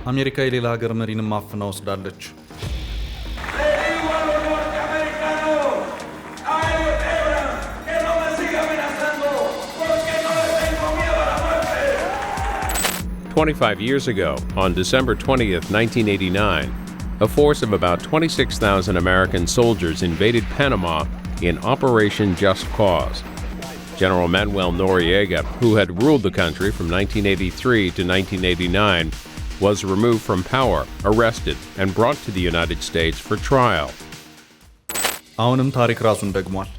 አሜሪካ የሌላ ሀገር መሪንም አፍና ወስዳለች። Years ago, on December 20th, 1989, a force of about 26,000 American soldiers invaded Panama in Operation Just Cause. General Manuel Noriega, who had ruled the country from 1983 to 1989, was removed from power, arrested, and brought to the United States for trial. አሁንም ታሪክ ራሱን ደግሟል።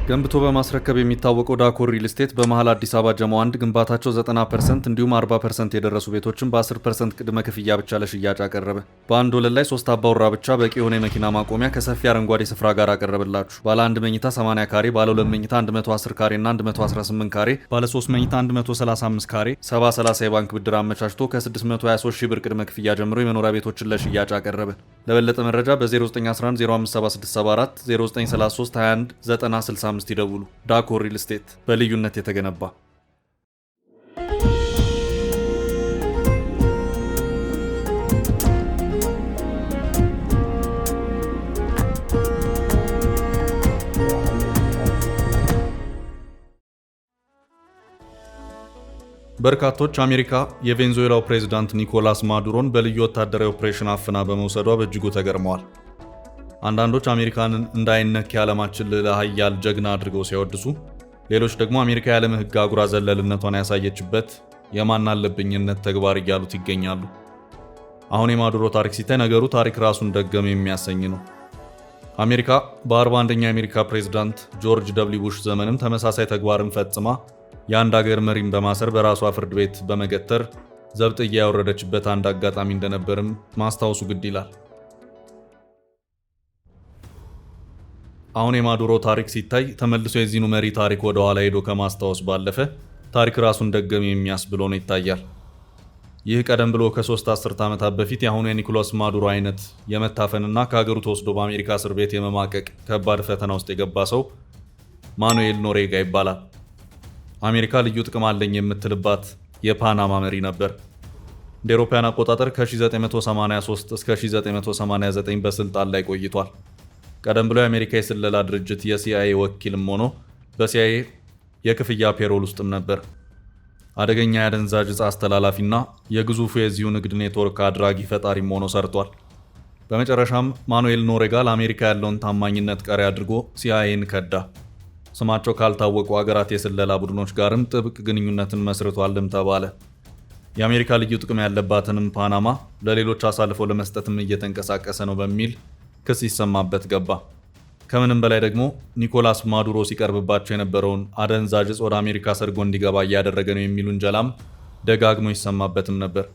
ገንብቶ በማስረከብ የሚታወቀው ዳኮር ሪል ስቴት በመሃል አዲስ አበባ ጀሞ 1 ግንባታቸው 90% እንዲሁም 40% የደረሱ ቤቶችን በ10% ቅድመ ክፍያ ብቻ ለሽያጭ አቀረበ። በአንድ ወለል ላይ 3 አባወራ ብቻ በቂ የሆነ የመኪና ማቆሚያ ከሰፊ አረንጓዴ ስፍራ ጋር አቀረበላችሁ። ባለ 1 መኝታ 80 ካሬ፣ ባለ 2 መኝታ 110 ካሬ እና 118 ካሬ፣ ባለ 3 መኝታ 135 ካሬ 70/30 የባንክ ብድር አመቻችቶ ከ623 ሺህ ብር ቅድመ ክፍያ ጀምሮ የመኖሪያ ቤቶችን ለሽያጭ አቀረበ። ለበለጠ መረጃ በ0911 057674 0933 21 9065 ይደውሉ። ዳኮር ሪል ስቴት በልዩነት የተገነባ። በርካቶች አሜሪካ የቬንዙዌላው ፕሬዝዳንት ኒኮላስ ማዱሮን በልዩ ወታደራዊ ኦፕሬሽን አፍና በመውሰዷ በእጅጉ ተገርመዋል። አንዳንዶች አሜሪካንን እንዳይነክ የዓለማችን ልዕለ ኃያል ጀግና አድርገው ሲያወድሱ፣ ሌሎች ደግሞ አሜሪካ የዓለም ሕግ አጉራ ዘለልነቷን ያሳየችበት የማናለብኝነት ተግባር እያሉት ይገኛሉ። አሁን የማዱሮ ታሪክ ሲታይ ነገሩ ታሪክ ራሱን ደገመ የሚያሰኝ ነው። አሜሪካ በ41ኛው የአሜሪካ ፕሬዝዳንት ጆርጅ ደብሊው ቡሽ ዘመንም ተመሳሳይ ተግባርን ፈጽማ የአንድ ሀገር መሪን በማሰር በራሷ ፍርድ ቤት በመገተር ዘብጥያ ያወረደችበት አንድ አጋጣሚ እንደነበርም ማስታወሱ ግድ ይላል። አሁን የማዱሮ ታሪክ ሲታይ ተመልሶ የዚህኑ መሪ ታሪክ ወደ ኋላ ሄዶ ከማስታወስ ባለፈ ታሪክ ራሱን ደገመ የሚያስብሎ ነው ይታያል። ይህ ቀደም ብሎ ከ3 አስርት ዓመታት በፊት የአሁኑ የኒኮላስ ማዱሮ አይነት የመታፈንና ከሀገሩ ተወስዶ በአሜሪካ እስር ቤት የመማቀቅ ከባድ ፈተና ውስጥ የገባ ሰው ማኑኤል ኖሬጋ ይባላል። አሜሪካ ልዩ ጥቅም አለኝ የምትልባት የፓናማ መሪ ነበር። እንደ አውሮፓውያን አቆጣጠር ከ1983 እስከ 1989 በስልጣን ላይ ቆይቷል። ቀደም ብሎ የአሜሪካ የስለላ ድርጅት የሲአይኤ ወኪልም ሆኖ በሲአይኤ የክፍያ ፔሮል ውስጥም ነበር። አደገኛ የአደንዛዥ ዕፅ አስተላላፊና የግዙፉ የዚሁ ንግድ ኔትወርክ አድራጊ ፈጣሪም ሆኖ ሰርቷል። በመጨረሻም ማኑኤል ኖሬጋ ለአሜሪካ ያለውን ታማኝነት ቀሪ አድርጎ ሲአይኤን ከዳ። ስማቸው ካልታወቁ ሀገራት የስለላ ቡድኖች ጋርም ጥብቅ ግንኙነትን መስርቷልም ተባለ። የአሜሪካ ልዩ ጥቅም ያለባትንም ፓናማ ለሌሎች አሳልፎ ለመስጠትም እየተንቀሳቀሰ ነው በሚል ክስ ይሰማበት ገባ። ከምንም በላይ ደግሞ ኒኮላስ ማዱሮ ሲቀርብባቸው የነበረውን አደንዛዥ ዕፅ ወደ አሜሪካ ሰርጎ እንዲገባ እያደረገ ነው የሚል ውንጀላም ደጋግሞ ይሰማበትም ነበር።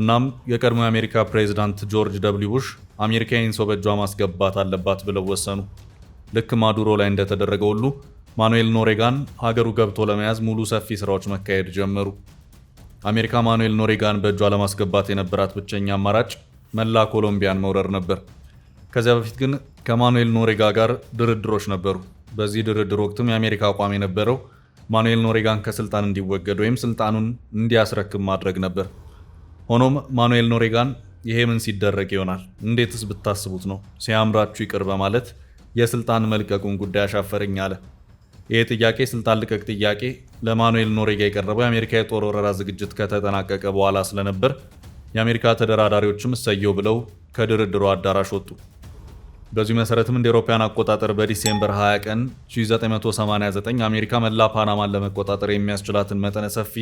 እናም የቀድሞ የአሜሪካ ፕሬዝዳንት ጆርጅ ደብሊው ቡሽ አሜሪካ ይህን ሰው በእጇ ማስገባት አለባት ብለው ወሰኑ። ልክ ማዱሮ ላይ እንደተደረገው ሁሉ ማኑኤል ኖሬጋን ሀገሩ ገብቶ ለመያዝ ሙሉ ሰፊ ስራዎች መካሄድ ጀመሩ። አሜሪካ ማኑኤል ኖሬጋን በእጇ ለማስገባት የነበራት ብቸኛ አማራጭ መላ ኮሎምቢያን መውረር ነበር። ከዚያ በፊት ግን ከማኑኤል ኖሬጋ ጋር ድርድሮች ነበሩ። በዚህ ድርድር ወቅትም የአሜሪካ አቋም የነበረው ማኑኤል ኖሬጋን ከስልጣን እንዲወገድ ወይም ስልጣኑን እንዲያስረክብ ማድረግ ነበር። ሆኖም ማኑኤል ኖሬጋን ይሄ ምን ሲደረግ ይሆናል? እንዴትስ ብታስቡት ነው? ሲያምራችሁ ይቅር በማለት የስልጣን መልቀቁን ጉዳይ አሻፈረኝ አለ። ይህ ጥያቄ ስልጣን ልቀቅ ጥያቄ ለማኑኤል ኖሬጋ የቀረበው የአሜሪካ የጦር ወረራ ዝግጅት ከተጠናቀቀ በኋላ ስለነበር የአሜሪካ ተደራዳሪዎችም እሰየው ብለው ከድርድሩ አዳራሽ ወጡ። በዚህ መሰረትም እንደ አውሮፓውያን አቆጣጠር በዲሴምበር 20 ቀን 1989 አሜሪካ መላ ፓናማን ለመቆጣጠር የሚያስችላትን መጠነ ሰፊ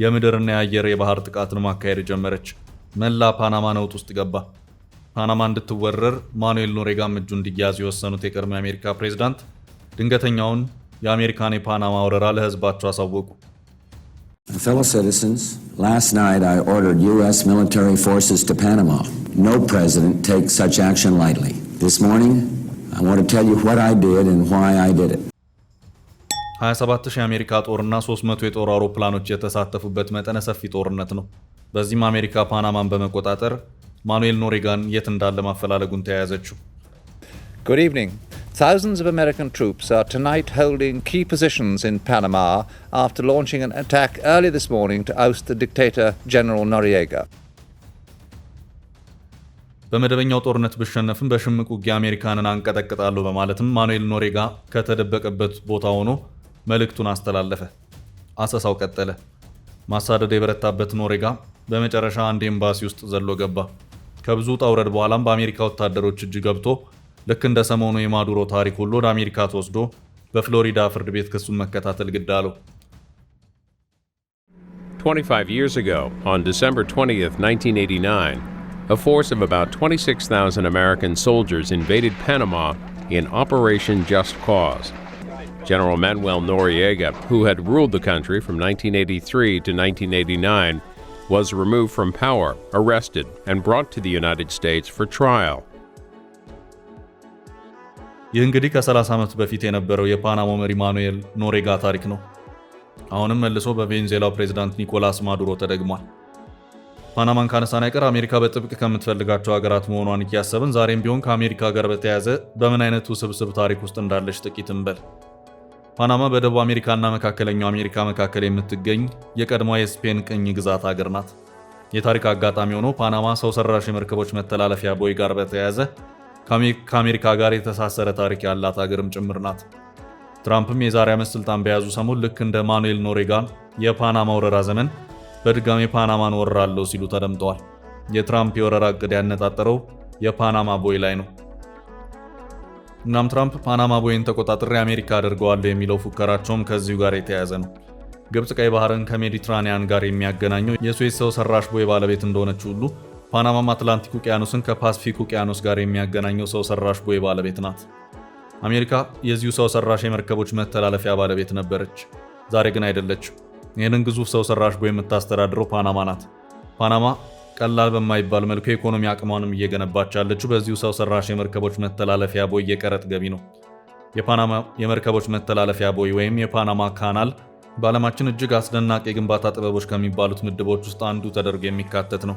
የምድርና የአየር የባህር ጥቃትን ማካሄድ ጀመረች። መላ ፓናማ ነውጥ ውስጥ ገባ። ፓናማ እንድትወረር ማኑኤል ኖሬጋም እጁ እንዲያዝ የወሰኑት የቀድሞ የአሜሪካ ፕሬዝዳንት ድንገተኛውን የአሜሪካን የፓናማ ወረራ ለህዝባቸው አሳወቁ። Fellow citizens, last night I ordered U.S. military forces to Panama. No president takes such action lightly. This morning, I want to tell you what I did and why I did it. 27000 የአሜሪካ ጦርና 300 የጦር አውሮፕላኖች የተሳተፉበት መጠነ ሰፊ ጦርነት ነው። በዚህም አሜሪካ ፓናማን በመቆጣጠር ማኑኤል ኖሬጋን የት እንዳለ ማፈላለጉን ተያያዘችው። Good evening. Thousands of American troops are tonight holding key positions in Panama after launching an attack early this morning to oust the dictator General Noriega. በመደበኛው ጦርነት ብሸነፍም በሽምቅ ውጊያ አሜሪካንን አንቀጠቅጣለሁ በማለትም ማኑኤል ኖሬጋ ከተደበቀበት ቦታ ሆኖ መልእክቱን አስተላለፈ። አሰሳው ቀጠለ። ማሳደድ የበረታበት ኖሬጋ በመጨረሻ አንድ ኤምባሲ ውስጥ ዘሎ ገባ። ከብዙ ውጣ ውረድ በኋላም በአሜሪካ ወታደሮች እጅ ገብቶ ልክ እንደ ሰሞኑ የማዱሮ ታሪክ ሁሉ ወደ አሜሪካ ተወስዶ በፍሎሪዳ ፍርድ ቤት ክሱን መከታተል ግድ አለው። 25 years ago, on December 20th, 1989, a force of about 26,000 American soldiers invaded Panama in Operation Just Cause. General Manuel Noriega, who had ruled the country from 1983 to 1989, was removed from power, arrested, and brought to the United States for trial. ይህ እንግዲህ ከ30 ዓመት በፊት የነበረው የፓናማው መሪ ማኑኤል ኖሬጋ ታሪክ ነው። አሁንም መልሶ በቬኔዙዌላው ፕሬዝዳንት ኒኮላስ ማዱሮ ተደግሟል። ፓናማን ካነሳን አይቀር አሜሪካ በጥብቅ ከምትፈልጋቸው ሀገራት መሆኗን እያሰብን ዛሬም ቢሆን ከአሜሪካ ጋር በተያያዘ በምን አይነት ውስብስብ ታሪክ ውስጥ እንዳለች ጥቂት እንበል። ፓናማ በደቡብ አሜሪካና መካከለኛው አሜሪካ መካከል የምትገኝ የቀድሞዋ የስፔን ቅኝ ግዛት ሀገር ናት። የታሪክ አጋጣሚ ሆኖ ፓናማ ሰው ሰራሽ የመርከቦች መተላለፊያ ቦይ ጋር በተያያዘ ከአሜሪካ ጋር የተሳሰረ ታሪክ ያላት ሀገርም ጭምር ናት። ትራምፕም የዛሬ ዓመት ስልጣን በያዙ ሰሞን ልክ እንደ ማኑኤል ኖሬጋን የፓናማ ወረራ ዘመን በድጋሚ ፓናማን ወረራለሁ ሲሉ ተደምጠዋል። የትራምፕ የወረራ እቅድ ያነጣጠረው የፓናማ ቦይ ላይ ነው። እናም ትራምፕ ፓናማ ቦይን ተቆጣጥሬ አሜሪካ አድርገዋለሁ የሚለው ፉከራቸውም ከዚሁ ጋር የተያያዘ ነው። ግብጽ ቀይ ባህርን ከሜዲትራኒያን ጋር የሚያገናኘው የስዌዝ ሰው ሰራሽ ቦይ ባለቤት እንደሆነች ሁሉ ፓናማም አትላንቲክ ውቅያኖስን ከፓሲፊክ ውቅያኖስ ጋር የሚያገናኘው ሰው ሰራሽ ቦይ ባለቤት ናት። አሜሪካ የዚሁ ሰው ሰራሽ የመርከቦች መተላለፊያ ባለቤት ነበረች፣ ዛሬ ግን አይደለችም። ይህንን ግዙፍ ሰው ሰራሽ ቦይ የምታስተዳድረው ፓናማ ናት። ፓናማ ቀላል በማይባል መልኩ የኢኮኖሚ አቅሟንም እየገነባች ያለችው በዚሁ ሰው ሰራሽ የመርከቦች መተላለፊያ ቦይ የቀረጥ ገቢ ነው። የፓናማ የመርከቦች መተላለፊያ ቦይ ወይም የፓናማ ካናል በዓለማችን እጅግ አስደናቂ የግንባታ ጥበቦች ከሚባሉት ምድቦች ውስጥ አንዱ ተደርጎ የሚካተት ነው።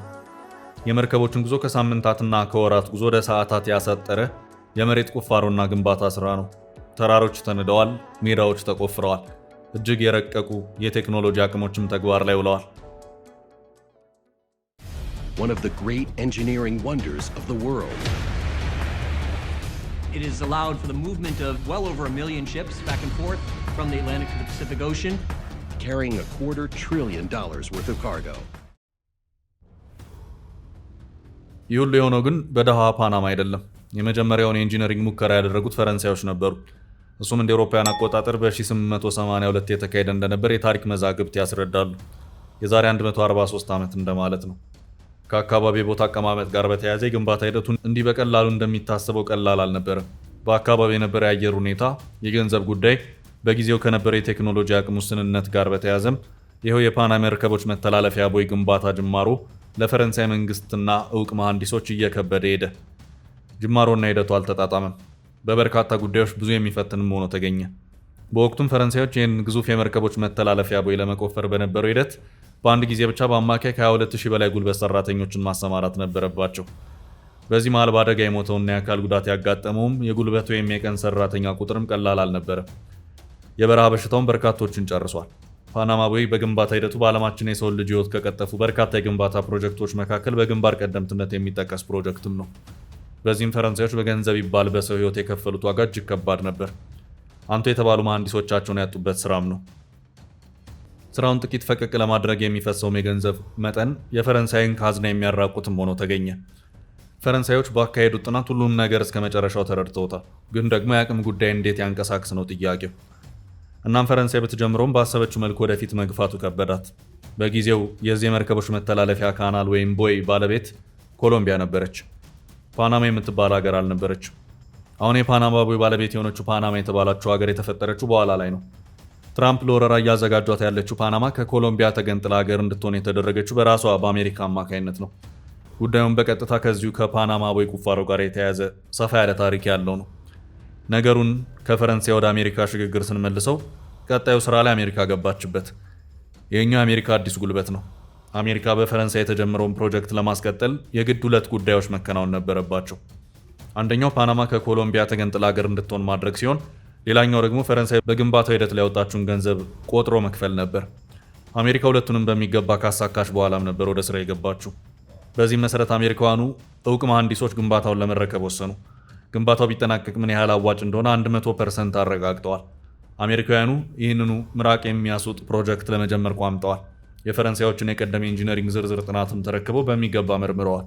የመርከቦችን ጉዞ ከሳምንታትና ከወራት ጉዞ ወደ ሰዓታት ያሳጠረ የመሬት ቁፋሮና ግንባታ ስራ ነው። ተራሮች ተንደዋል፣ ሜዳዎች ተቆፍረዋል፣ እጅግ የረቀቁ የቴክኖሎጂ አቅሞችም ተግባር ላይ ውለዋል። One of the great engineering wonders of the world. It has allowed for the movement of well over 1 million ships back and forth from the Atlantic to the Pacific Ocean, carrying $250 billion worth of cargo. ይህ ሁሉ የሆነው ግን በደሃ ፓናማ አይደለም። የመጀመሪያውን የኢንጂነሪንግ ሙከራ ያደረጉት ፈረንሳዮች ነበሩ። እሱም እንደ አውሮፓውያን አቆጣጠር በ1882 የተካሄደ እንደነበር የታሪክ መዛግብት ያስረዳሉ። የዛሬ 143 ዓመት እንደማለት ነው። ከአካባቢ ቦታ አቀማመጥ ጋር በተያያዘ የግንባታ ሂደቱን እንዲህ በቀላሉ እንደሚታሰበው ቀላል አልነበረም። በአካባቢ የነበረ የአየር ሁኔታ፣ የገንዘብ ጉዳይ፣ በጊዜው ከነበረ የቴክኖሎጂ አቅም ውስንነት ጋር በተያያዘም ይኸው የፓናማ መርከቦች መተላለፊያ ቦይ ግንባታ ጅማሮ ለፈረንሳይ መንግስትና እውቅ መሐንዲሶች እየከበደ ሄደ። ጅማሮና ሂደቱ አልተጣጣመም። በበርካታ ጉዳዮች ብዙ የሚፈትንም ሆኖ ተገኘ። በወቅቱም ፈረንሳዮች ይህን ግዙፍ የመርከቦች መተላለፊያ ቦይ ለመቆፈር በነበረው ሂደት በአንድ ጊዜ ብቻ በአማካይ ከ22000 በላይ ጉልበት ሰራተኞችን ማሰማራት ነበረባቸው። በዚህ መሃል በአደጋ የሞተውና የአካል ጉዳት ያጋጠመውም የጉልበት ወይም የቀን ሰራተኛ ቁጥርም ቀላል አልነበረም። የበረሃ በሽታውን በርካቶችን ጨርሷል። ፓናማ ቦይ በግንባታ ሂደቱ በዓለማችን የሰው ልጅ ህይወት ከቀጠፉ በርካታ የግንባታ ፕሮጀክቶች መካከል በግንባር ቀደምትነት የሚጠቀስ ፕሮጀክትም ነው። በዚህም ፈረንሳዮች በገንዘብ ይባል በሰው ህይወት የከፈሉት ዋጋ እጅግ ከባድ ነበር። አንቱ የተባሉ መሐንዲሶቻቸውን ያጡበት ስራም ነው። ስራውን ጥቂት ፈቀቅ ለማድረግ የሚፈሰውም የገንዘብ መጠን የፈረንሳይን ካዝና የሚያራቁትም ሆኖ ተገኘ። ፈረንሳዮች ባካሄዱት ጥናት ሁሉም ነገር እስከ መጨረሻው ተረድተውታል። ግን ደግሞ የአቅም ጉዳይ እንዴት ያንቀሳቅስ ነው ጥያቄው። እናም ፈረንሳይ ብትጀምረውም ባሰበችው መልኩ ወደፊት መግፋቱ ከበዳት። በጊዜው የዚህ መርከቦች መተላለፊያ ካናል ወይም ቦይ ባለቤት ኮሎምቢያ ነበረች። ፓናማ የምትባል ሀገር አልነበረችም። አሁን የፓናማ ቦይ ባለቤት የሆነችው ፓናማ የተባላችው ሀገር የተፈጠረችው በኋላ ላይ ነው። ትራምፕ ለወረራ እያዘጋጇት ያለችው ፓናማ ከኮሎምቢያ ተገንጥላ ሀገር እንድትሆን የተደረገችው በራሷ በአሜሪካ አማካይነት ነው። ጉዳዩን በቀጥታ ከዚሁ ከፓናማ ቦይ ቁፋሮ ጋር የተያያዘ ሰፋ ያለ ታሪክ ያለው ነው። ነገሩን ከፈረንሳይ ወደ አሜሪካ ሽግግር ስንመልሰው ቀጣዩ ስራ ላይ አሜሪካ ገባችበት። የኛው አሜሪካ አዲስ ጉልበት ነው። አሜሪካ በፈረንሳይ የተጀመረውን ፕሮጀክት ለማስቀጠል የግድ ሁለት ጉዳዮች መከናወን ነበረባቸው። አንደኛው ፓናማ ከኮሎምቢያ ተገንጥላ ሀገር እንድትሆን ማድረግ ሲሆን፣ ሌላኛው ደግሞ ፈረንሳይ በግንባታው ሂደት ላይ ያወጣችውን ገንዘብ ቆጥሮ መክፈል ነበር። አሜሪካ ሁለቱንም በሚገባ ካሳካች በኋላም ነበር ወደ ስራ የገባችው። በዚህ መሰረት አሜሪካውያኑ እውቅ መሐንዲሶች ግንባታውን ለመረከብ ወሰኑ። ግንባታው ቢጠናቀቅ ምን ያህል አዋጭ እንደሆነ 100% አረጋግጠዋል። አሜሪካውያኑ ይህንኑ ምራቅ የሚያስውጥ ፕሮጀክት ለመጀመር ቋምጠዋል። የፈረንሳዮችን የቀደመ ኢንጂነሪንግ ዝርዝር ጥናትም ተረክበው በሚገባ መርምረዋል።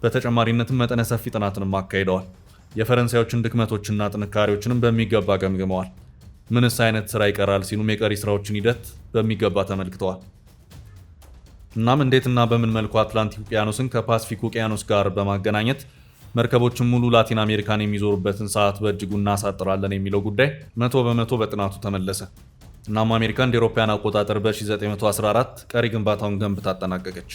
በተጨማሪነትም መጠነ ሰፊ ጥናትንም አካሂደዋል። የፈረንሳዮችን ድክመቶችና ጥንካሬዎችንም በሚገባ ገምግመዋል። ምንስ አይነት ስራ ይቀራል ሲሉም የቀሪ ስራዎችን ሂደት በሚገባ ተመልክተዋል። እናም እንዴትና በምን መልኩ አትላንቲክ ውቅያኖስን ከፓሲፊክ ውቅያኖስ ጋር በማገናኘት መርከቦችን ሙሉ ላቲን አሜሪካን የሚዞሩበትን ሰዓት በእጅጉ እናሳጥራለን የሚለው ጉዳይ 100% በጥናቱ ተመለሰ። እናም አሜሪካ እንደ አውሮፓውያን አቆጣጠር በ1914 ቀሪ ግንባታውን ገንብታ አጠናቀቀች።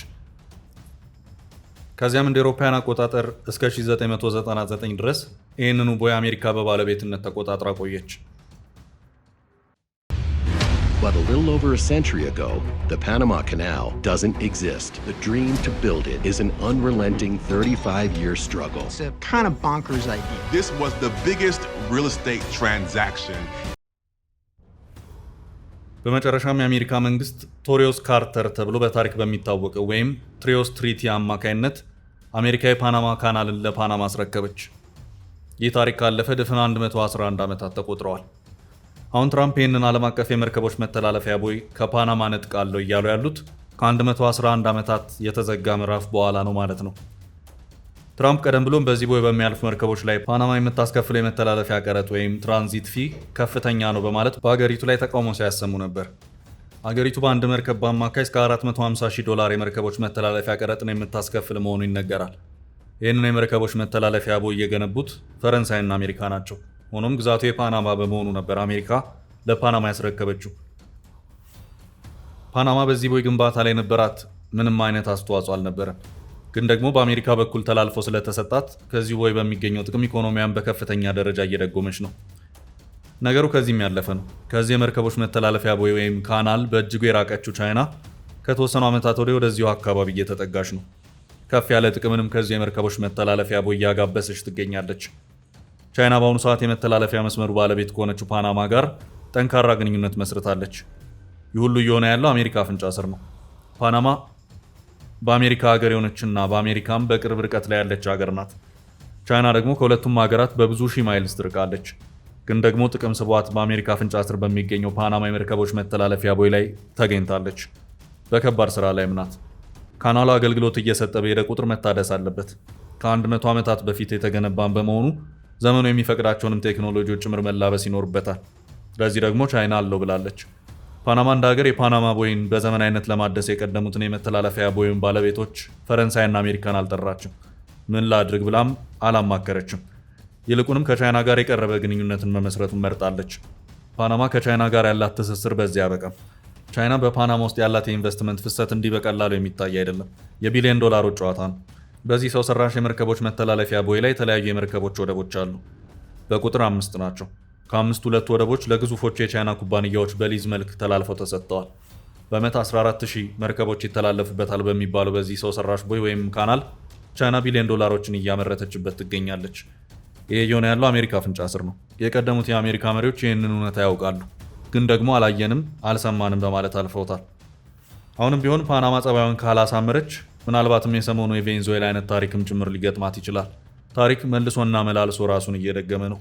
ከዚያም እንደ አውሮፓውያን አቆጣጠር እስከ 1999 ድረስ ይህንኑ ቦይ አሜሪካ በባለቤትነት ተቆጣጥራ ቆየች። But a little over a century ago, the Panama Canal doesn't exist. The dream to build it is an unrelenting 35-year struggle. It's a kind of bonkers idea. This was the biggest real estate transaction. በመጨረሻም የአሜሪካ መንግስት ቶሪዮስ ካርተር ተብሎ በታሪክ በሚታወቀው ወይም ትሪዮስ ትሪቲ አማካይነት አሜሪካ የፓናማ ካናልን ለፓናማ አስረከበች። ይህ ታሪክ ካለፈ ድፍን 111 ዓመታት ተቆጥረዋል። አሁን ትራምፕ ይህንን ዓለም አቀፍ የመርከቦች መተላለፊያ ቦይ ከፓናማ ነጥቃለሁ እያሉ ያሉት ከ111 ዓመታት የተዘጋ ምዕራፍ በኋላ ነው ማለት ነው። ትራምፕ ቀደም ብሎም በዚህ ቦይ በሚያልፉ መርከቦች ላይ ፓናማ የምታስከፍለው የመተላለፊያ ቀረጥ ወይም ትራንዚት ፊ ከፍተኛ ነው በማለት በአገሪቱ ላይ ተቃውሞ ሲያሰሙ ነበር። አገሪቱ በአንድ መርከብ በአማካይ እስከ $450,000 የመርከቦች መተላለፊያ ቀረጥን የምታስከፍል መሆኑ ይነገራል። ይህንን የመርከቦች መተላለፊያ ቦይ የገነቡት ፈረንሳይና አሜሪካ ናቸው። ሆኖም ግዛቱ የፓናማ በመሆኑ ነበር አሜሪካ ለፓናማ ያስረከበችው። ፓናማ በዚህ ቦይ ግንባታ ላይ ነበራት ምንም አይነት አስተዋጽኦ አልነበረም። ግን ደግሞ በአሜሪካ በኩል ተላልፎ ስለተሰጣት ከዚህ ቦይ በሚገኘው ጥቅም ኢኮኖሚያን በከፍተኛ ደረጃ እየደጎመች ነው። ነገሩ ከዚህም ያለፈ ነው። ከዚህ የመርከቦች መተላለፊያ ቦይ ወይም ካናል በእጅጉ የራቀችው ቻይና ከተወሰኑ ዓመታት ወደዚሁ አካባቢ እየተጠጋች ነው። ከፍ ያለ ጥቅምንም ከዚህ የመርከቦች መተላለፊያ ቦይ እያጋበሰች ትገኛለች። ቻይና በአሁኑ ሰዓት የመተላለፊያ መስመሩ ባለቤት ከሆነችው ፓናማ ጋር ጠንካራ ግንኙነት መስርታለች። ይህ ሁሉ እየሆነ ያለው አሜሪካ አፍንጫ ስር ነው። ፓናማ በአሜሪካ ሀገር የሆነችና በአሜሪካም በቅርብ ርቀት ላይ ያለች ሀገር ናት። ቻይና ደግሞ ከሁለቱም ሀገራት በብዙ ሺህ ማይልስ ትርቃለች። ግን ደግሞ ጥቅም ስቧት በአሜሪካ አፍንጫ ስር በሚገኘው ፓናማ የመርከቦች መተላለፊያ ቦይ ላይ ተገኝታለች። በከባድ ስራ ላይም ናት። ካናሉ አገልግሎት እየሰጠ በሄደ ቁጥር መታደስ አለበት። ከ100 ዓመታት በፊት የተገነባን በመሆኑ ዘመኑ የሚፈቅዳቸውንም ቴክኖሎጂዎች ጭምር መላበስ ይኖርበታል። ለዚህ ደግሞ ቻይና አለው ብላለች። ፓናማ እንደ ሀገር የፓናማ ቦይን በዘመናዊነት ለማደስ የቀደሙትን የመተላለፊያ ቦይን ባለቤቶች ፈረንሳይና አሜሪካን አልጠራችም። ምን ላድርግ ብላም አላማከረችም። ይልቁንም ከቻይና ጋር የቀረበ ግንኙነትን መመስረቱን መርጣለች። ፓናማ ከቻይና ጋር ያላት ትስስር በዚህ ያበቃም። ቻይና በፓናማ ውስጥ ያላት የኢንቨስትመንት ፍሰት እንዲህ በቀላሉ የሚታይ አይደለም። የቢሊዮን ዶላሮች ጨዋታ ነው። በዚህ ሰው ሰራሽ የመርከቦች መተላለፊያ ቦይ ላይ የተለያዩ የመርከቦች ወደቦች አሉ። በቁጥር 5 ናቸው። ከአምስቱ 2 ወደቦች ለግዙፎቹ የቻይና ኩባንያዎች በሊዝ መልክ ተላልፈው ተሰጥተዋል። በዓመት 14,000 መርከቦች ይተላለፉበታል በሚባለው በዚህ ሰው ሰራሽ ቦይ ወይም ካናል ቻይና ቢሊዮን ዶላሮችን እያመረተችበት ትገኛለች። ይህ የሆነ ያለው አሜሪካ አፍንጫ ስር ነው። የቀደሙት የአሜሪካ መሪዎች ይህንን እውነታ ያውቃሉ፣ ግን ደግሞ አላየንም፣ አልሰማንም በማለት አልፈውታል። አሁንም ቢሆን ፓናማ ጸባዩን ካላሳመረች ምናልባትም የሰሞኑ የቬንዙዌላ አይነት ታሪክም ጭምር ሊገጥማት ይችላል። ታሪክ መልሶና መላልሶ ራሱን እየደገመ ነው።